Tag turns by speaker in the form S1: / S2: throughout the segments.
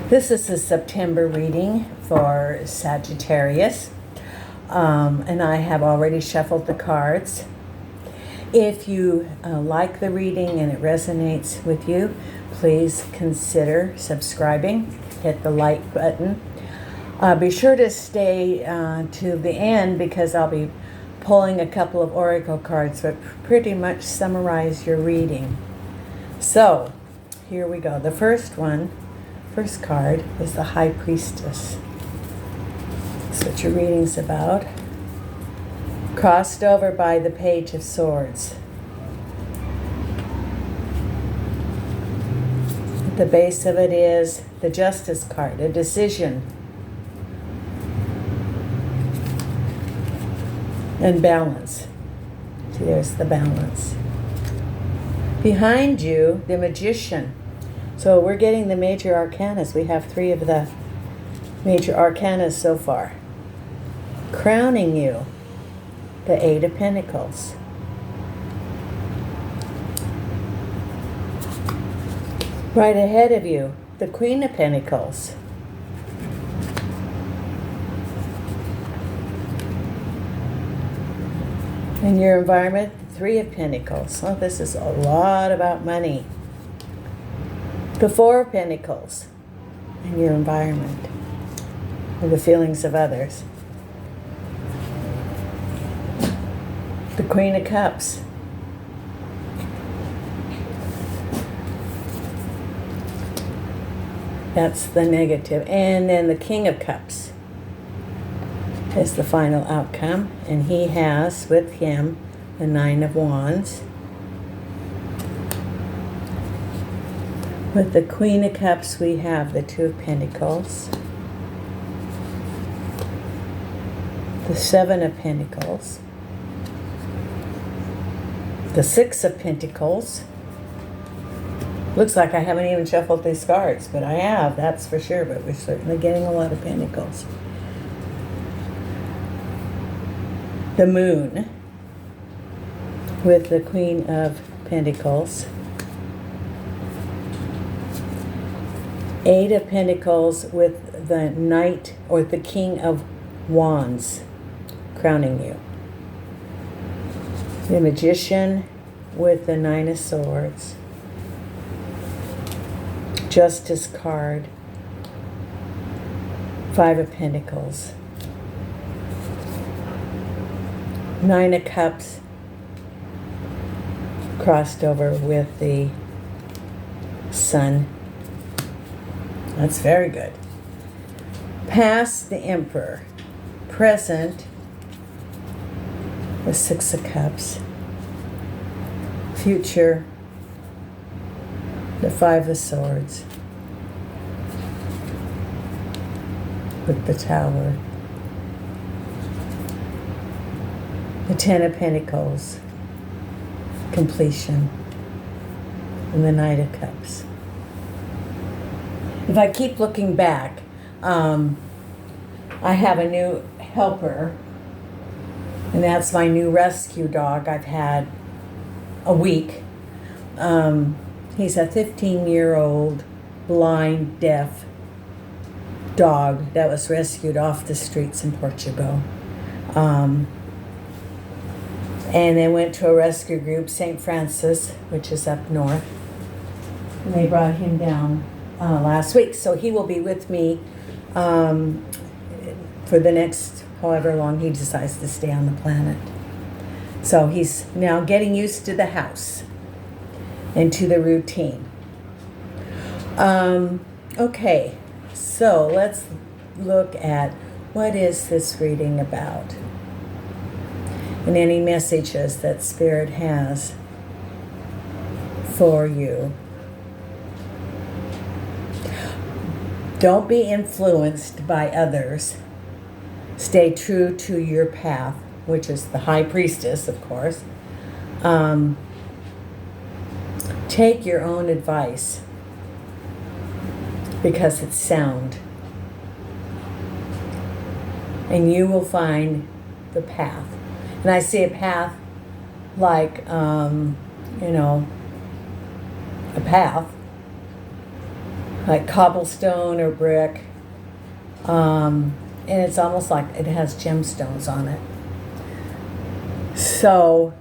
S1: This is a September reading for Sagittarius, and I have already shuffled the cards. If you like the reading and it resonates with you, please consider subscribing. Hit the like button. Be sure to stay to the end because I'll be pulling a couple of oracle cards that pretty much summarize your reading. So, here we go. The first card is the High Priestess. That's what your reading's about. Crossed over by the Page of Swords. At the base of it is the Justice card, a decision. And balance. See, there's the balance. Behind you, the Magician. So we're getting the major arcanas. We have 3 of the major arcanas so far. Crowning you, the 8 of Pentacles. Right ahead of you, the Queen of Pentacles. In your environment, the 3 of Pentacles. Oh, this is a lot about money. The 4 of Pentacles in your environment and the feelings of others. The Queen of Cups. That's the negative. And then the King of Cups is the final outcome. And he has with him the 9 of Wands. With the Queen of Cups, we have the 2 of Pentacles, the 7 of Pentacles, the 6 of Pentacles. Looks like I haven't even shuffled these cards, but I have, that's for sure, but we're certainly getting a lot of Pentacles. The Moon, with the Queen of Pentacles. 8 of Pentacles with the Knight or the King of Wands crowning you. The Magician with the 9 of Swords. Justice card. 5 of Pentacles. 9 of Cups crossed over with the Sun. That's very good. Past, the Emperor. Present, the 6 of Cups. Future, the 5 of Swords. With the Tower. The 10 of Pentacles. Completion. And the Knight of Cups. If I keep looking back, I have a new helper, and that's my new rescue dog I've had a week. He's a 15-year-old blind, deaf dog that was rescued off the streets in Portugal. And they went to a rescue group, St. Francis, which is up north, and they brought him down last week. So he will be with me for the next however long he decides to stay on the planet. So he's now getting used to the house and to the routine. Okay, so let's look at what is this reading about and any messages that Spirit has for you. Don't be influenced by others. Stay true to your path, which is the High Priestess, of course. Take your own advice because it's sound. And you will find the path. And I see a path like, a path like cobblestone or brick. And it's almost like it has gemstones on it. So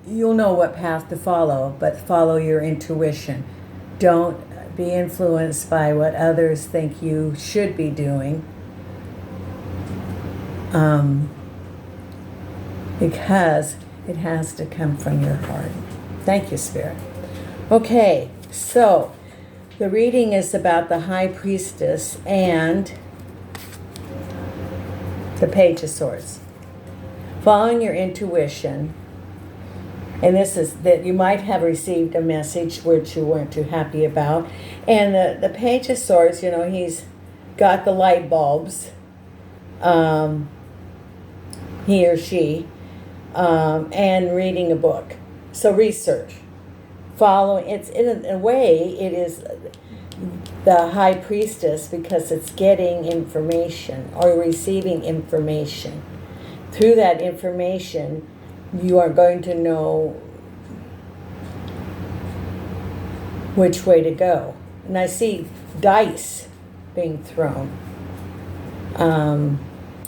S1: you'll know what path to follow, but follow your intuition. Don't be influenced by what others think you should be doing. Because it has to come from your heart. Thank you, Spirit. Okay, so the reading is about the High Priestess and the Page of Swords. Following your intuition, and this is that you might have received a message which you weren't too happy about. And the Page of Swords, you know, he's got the light bulbs, he or she, and reading a book. So research. Following, it's in a way, it is the High Priestess because it's getting information or receiving information. Through that information, you are going to know which way to go. And I see dice being thrown on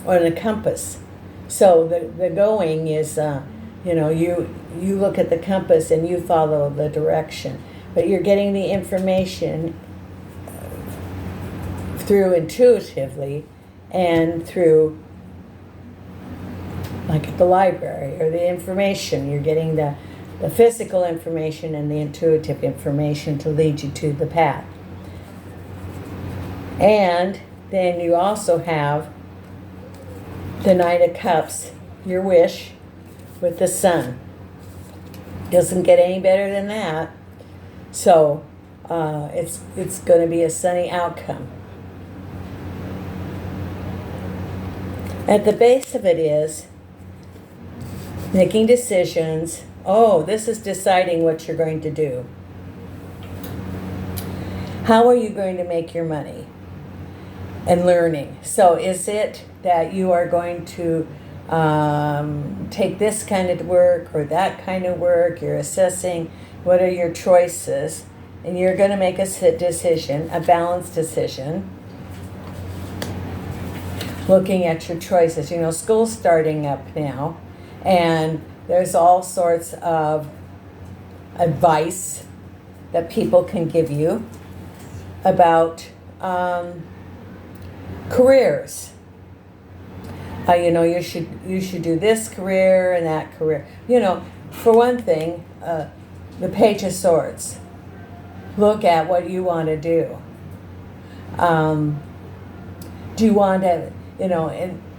S1: a compass. So the going is, you know, you look at the compass and you follow the direction. But you're getting the information through intuitively and through, like at the library, or the information. You're getting the physical information and the intuitive information to lead you to the path. And then you also have the Knight of Cups, your wish, with the Sun. Doesn't get any better than that. So it's going to be a sunny outcome. At the base of it is making decisions. Oh, this is deciding what you're going to do. How are you going to make your money? And learning. So is it that you are going to take this kind of work or that kind of work? You're assessing what are your choices, and you're going to make a decision, a balanced decision. Looking at your choices. You know, school's starting up now, and there's all sorts of advice that people can give you about careers. You know, you should do this career and that career. You know, for one thing, the Page of Swords. Look at what you want to do. Do you want to, you know,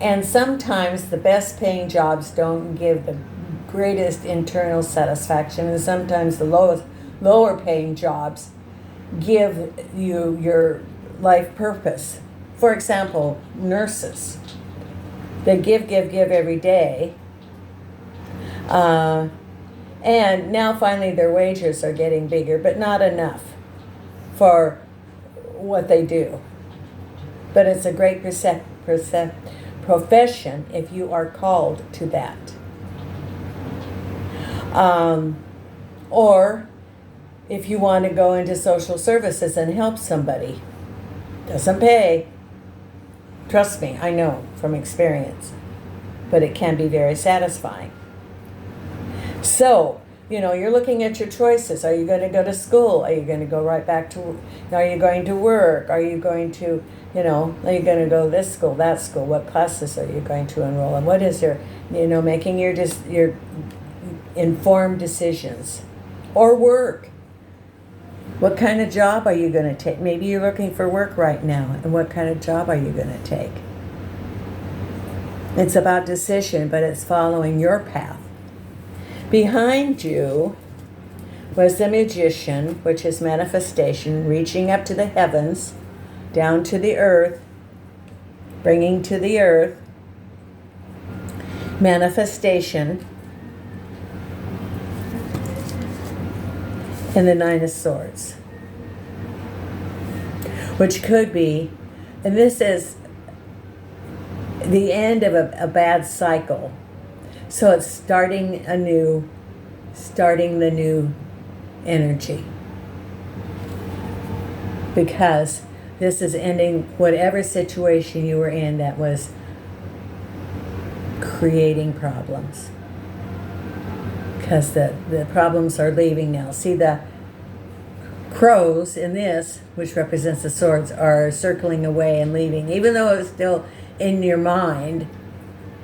S1: and sometimes the best paying jobs don't give the greatest internal satisfaction, and sometimes the lower paying jobs give you your life purpose. For example, nurses. They give every day. And now finally their wages are getting bigger, but not enough for what they do. But it's a great profession if you are called to that. Or if you want to go into social services and help somebody. Doesn't pay. Trust me, I know from experience. But it can be very satisfying. So, you know, you're looking at your choices. Are you going to go to school? Are you going to go right back to, are you going to work? Are you going to, you know, are you going to go this school, that school? What classes are you going to enroll in? What is your, you know, making your informed decisions. Or work. What kind of job are you going to take? Maybe you're looking for work right now. And what kind of job are you going to take? It's about decision, but it's following your path. Behind you was the Magician, which is manifestation, reaching up to the heavens, down to the earth, bringing to the earth, manifestation, and the Nine of Swords, which could be, and this is the end of a bad cycle. So it's starting the new energy. because this is ending whatever situation you were in that was creating problems. Because the problems are leaving now. See, the crows in this, which represents the swords, are circling away and leaving. Even though it's still in your mind,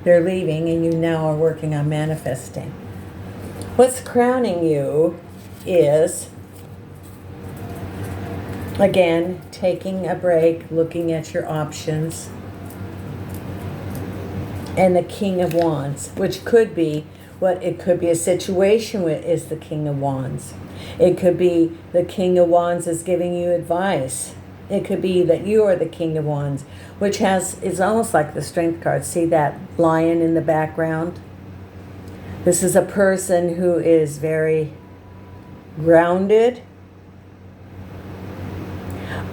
S1: they're leaving, and you now are working on manifesting. What's crowning you is, again, taking a break, looking at your options, and the King of Wands, which could be what it could be a situation with, is the King of Wands. It could be the King of Wands is giving you advice. It could be that you are the King of Wands, which is almost like the Strength card. See that lion in the background? This is a person who is very grounded.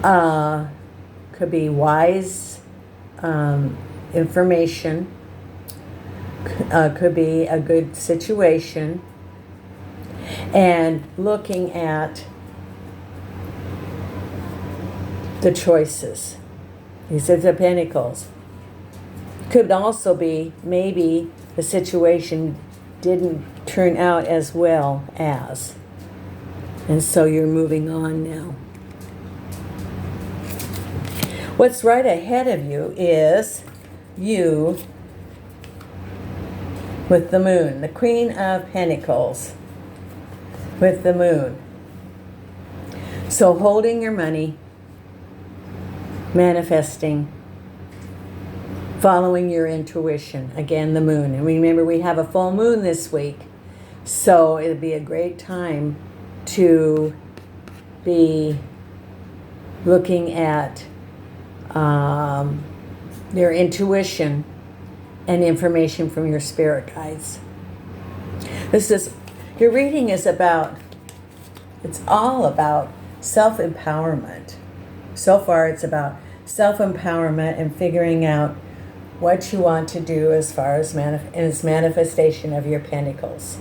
S1: Could be wise information. Could be a good situation. And looking at the choices. These are the Pentacles. Could also be maybe the situation didn't turn out as well as. And so you're moving on now. What's right ahead of you is you with the Moon, the Queen of Pentacles with the Moon. So holding your money, manifesting, following your intuition. Again, the Moon. And remember, we have a full moon this week. So it'll be a great time to be looking at your intuition and information from your spirit guides. Your reading is about, it's all about self-empowerment. So far it's about self-empowerment and figuring out what you want to do as far as manifestation of your pentacles.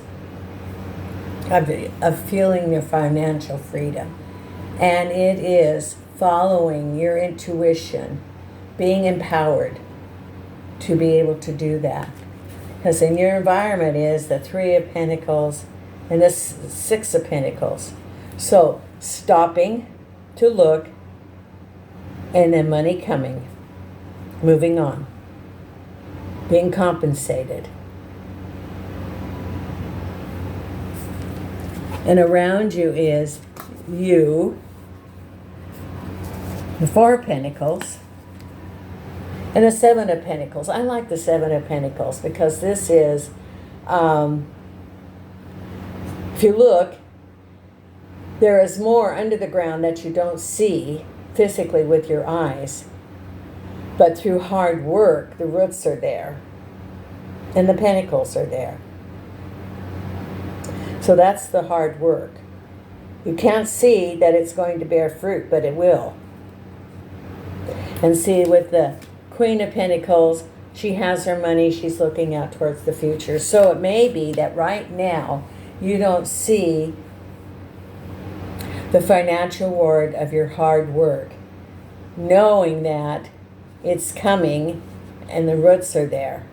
S1: Of feeling your financial freedom. And it is following your intuition, being empowered to be able to do that. Because in your environment is the Three of Pentacles and the Six of Pentacles. So stopping to look, and then money coming, moving on, being compensated. And around you is you, the Four of Pentacles, and the Seven of Pentacles. I like the Seven of Pentacles because this is, if you look, there is more under the ground that you don't see physically with your eyes. But through hard work, the roots are there. And the pentacles are there. So that's the hard work. You can't see that it's going to bear fruit, but it will. And see, with the Queen of Pentacles, she has her money, she's looking out towards the future. So it may be that right now you don't see the financial reward of your hard work, knowing that it's coming and the roots are there.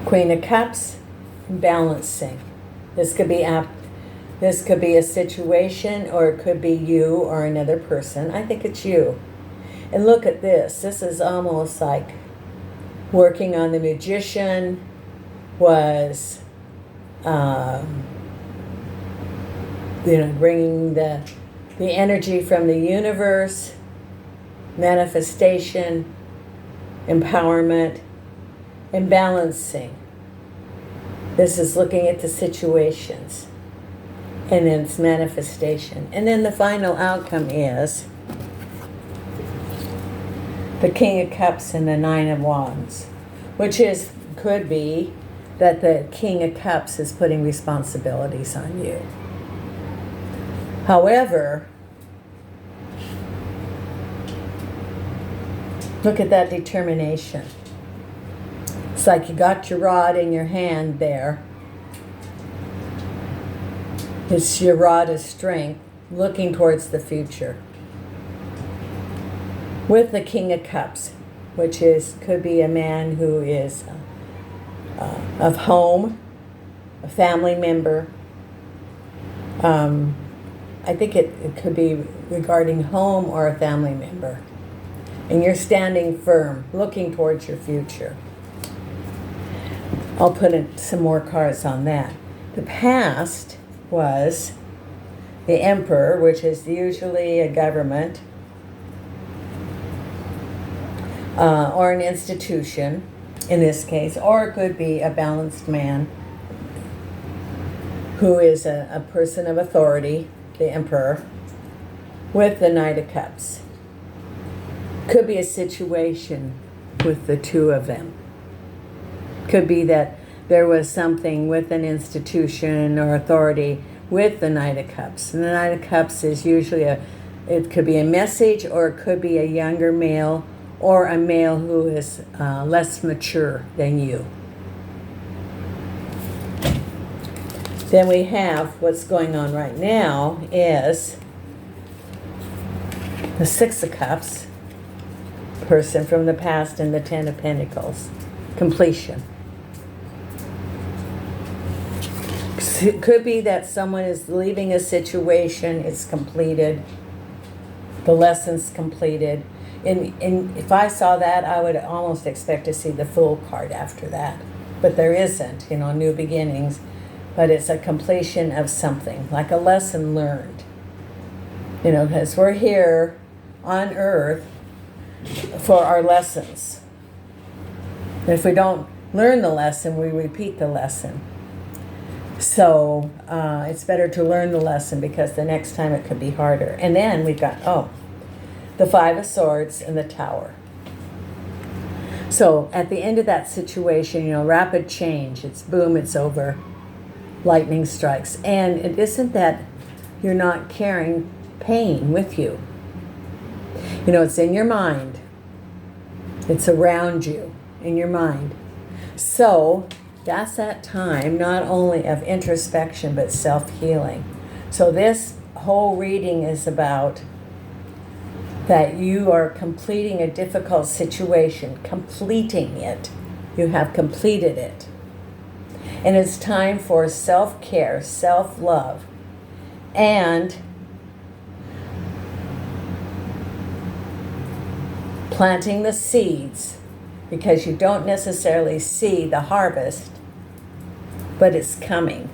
S1: Queen of Cups, balancing. This could be a situation, or it could be you or another person. I think it's you. And look at this. This is almost like working on the Magician was, bringing the energy from the universe, manifestation, empowerment, and balancing. This is looking at the situations and then its manifestation. And then the final outcome is the King of Cups and the Nine of Wands, which could be that the King of Cups is putting responsibilities on you. However, look at that determination. It's like you got your rod in your hand there. It's your rod of strength, looking towards the future. With the King of Cups, which could be a man who is of home, a family member. I think it could be regarding home or a family member. And you're standing firm, looking towards your future. I'll put in some more cards on that. The past was the Emperor, which is usually a government or an institution in this case, or it could be a balanced man who is a person of authority, the Emperor, with the Knight of Cups. Could be a situation with the two of them. Could be that there was something with an institution or authority with the Knight of Cups. And the Knight of Cups is usually it could be a message, or it could be a younger male, or a male who is less mature than you. Then we have what's going on right now is the Six of Cups, person from the past, and the Ten of Pentacles, completion. It could be that someone is leaving a situation, it's completed, the lesson's completed. And if I saw that, I would almost expect to see the Fool card after that. But there isn't, new beginnings. But it's a completion of something, like a lesson learned. Because we're here on Earth for our lessons. And if we don't learn the lesson, we repeat the lesson. So it's better to learn the lesson, because the next time it could be harder. And then we've got, the Five of Swords and the Tower. So at the end of that situation, rapid change. It's boom, it's over. Lightning strikes. And it isn't that you're not carrying pain with you. It's in your mind. It's around you, in your mind. So that's that time not only of introspection, but self-healing. So this whole reading is about that you are completing a difficult situation, completing it. You have completed it. And it's time for self-care, self-love, and planting the seeds, because you don't necessarily see the harvest, but it's coming.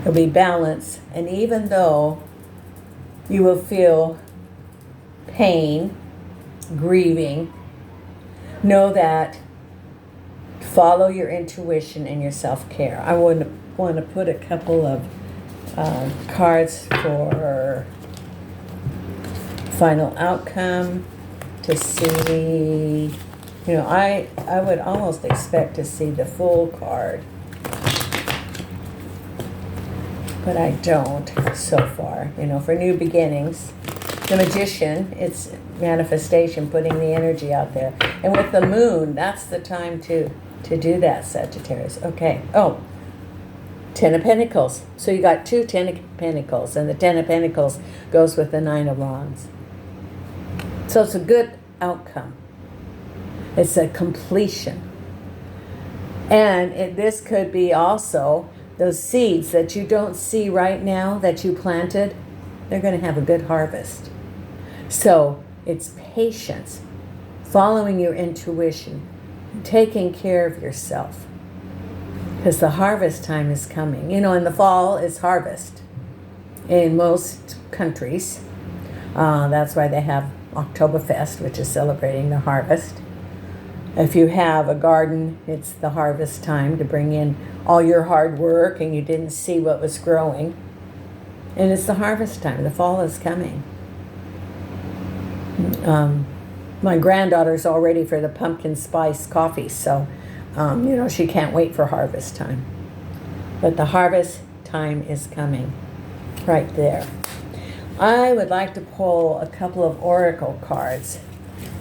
S1: There'll be balance, and even though you will feel pain, grieving, know that follow your intuition and your self-care. I want to put a couple of cards for final outcome to see. I would almost expect to see the Fool card, but I don't so far. For new beginnings. The Magician, it's manifestation, putting the energy out there. And with the Moon, that's the time to do that, Sagittarius. Okay. Ten of Pentacles. So you got two Ten of Pentacles, and the Ten of Pentacles goes with the Nine of Wands. So it's a good outcome. It's a completion. And this could be also those seeds that you don't see right now that you planted, they're going to have a good harvest. So it's patience, following your intuition, taking care of yourself, because the harvest time is coming. In the fall is harvest in most countries. That's why they have Oktoberfest, which is celebrating the harvest. If you have a garden, it's the harvest time to bring in all your hard work and you didn't see what was growing. And it's the harvest time. The fall is coming. My granddaughter's all ready for the pumpkin spice coffee, so, she can't wait for harvest time. But the harvest time is coming right there. I would like to pull a couple of oracle cards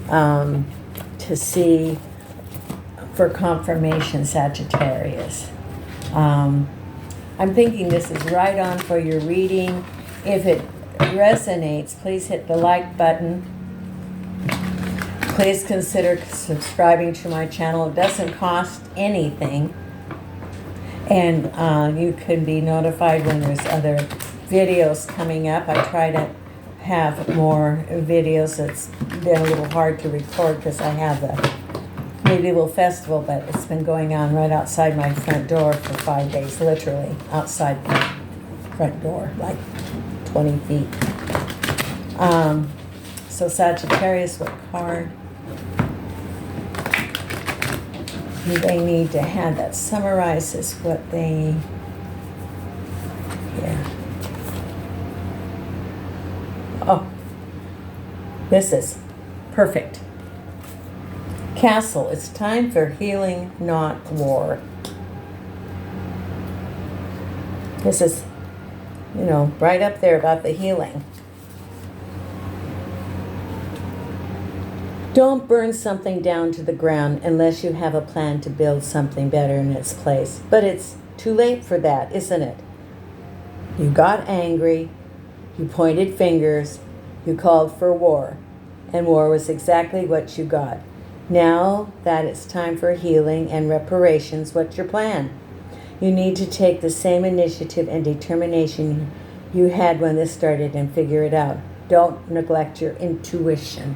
S1: to see for confirmation, Sagittarius. I'm thinking this is right on for your reading. If it resonates, please hit the like button. Please consider subscribing to my channel. It doesn't cost anything. And you can be notified when there's other videos coming up. I try to have more videos. It's been a little hard to record because I have the medieval festival, but it's been going on right outside my front door for 5 days, literally outside my front door, like 20 feet. So Sagittarius, what card do they need to have that summarizes what they, yeah. Oh, this is perfect. Castle, it's time for healing, not war. This is, right up there about the healing. Don't burn something down to the ground unless you have a plan to build something better in its place. But it's too late for that, isn't it? You got angry, you pointed fingers, you called for war, and war was exactly what you got. Now that it's time for healing and reparations, what's your plan? You need to take the same initiative and determination you had when this started and figure it out. Don't neglect your intuition.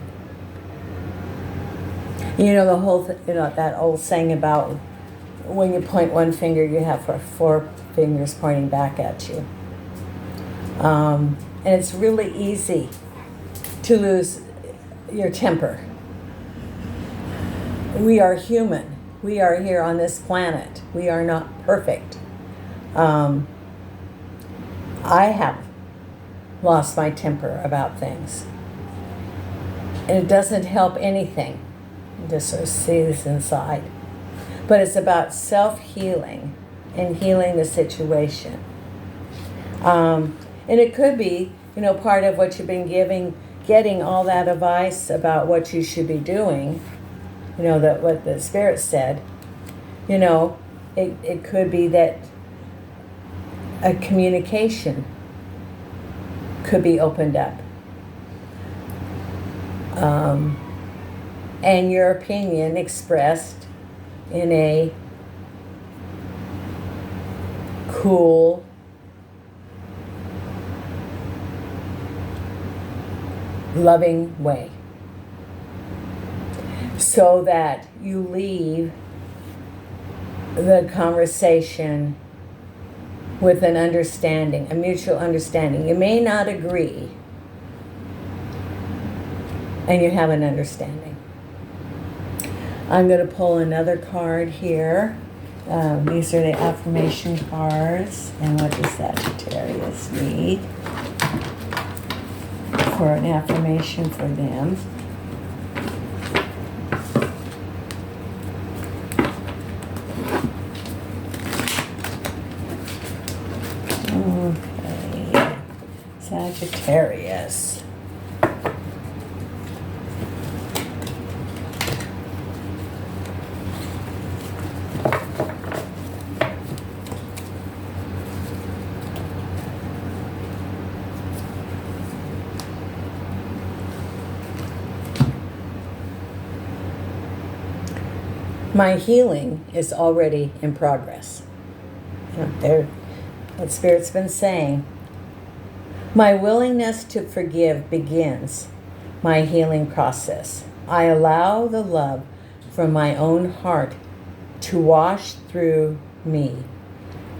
S1: The whole that old saying about when you point one finger, you have four fingers pointing back at you. And it's really easy to lose your temper. We are human. We are here on this planet. We are not perfect. I have lost my temper about things. And it doesn't help anything. Just sort of seethes inside. But it's about self-healing and healing the situation. And it could be, part of what you've been getting all that advice about what you should be doing, that what the Spirit said, it could be that a communication could be opened up. And your opinion expressed in a cool, loving way, so that you leave the conversation with an understanding, a mutual understanding. You may not agree, and you have an understanding. I'm going to pull another card here. These are the affirmation cards. And what does Sagittarius need for an affirmation for them? Okay. Sagittarius. My healing is already in progress. What Spirit's been saying. My willingness to forgive begins my healing process. I allow the love from my own heart to wash through me,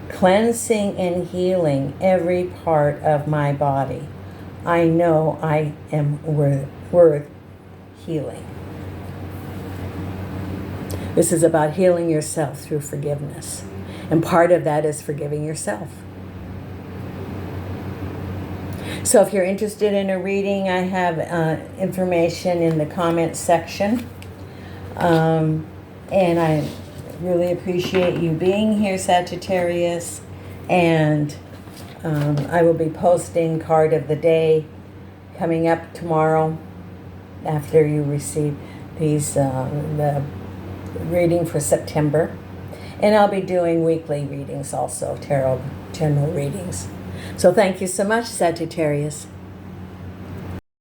S1: cleansing and healing every part of my body. I know I am worth healing. This is about healing yourself through forgiveness. And part of that is forgiving yourself. So if you're interested in a reading, I have information in the comments section. And I really appreciate you being here, Sagittarius. And I will be posting card of the day coming up tomorrow after you receive these, the reading for September. And I'll be doing weekly readings also, tarot general readings. So thank you so much, Sagittarius.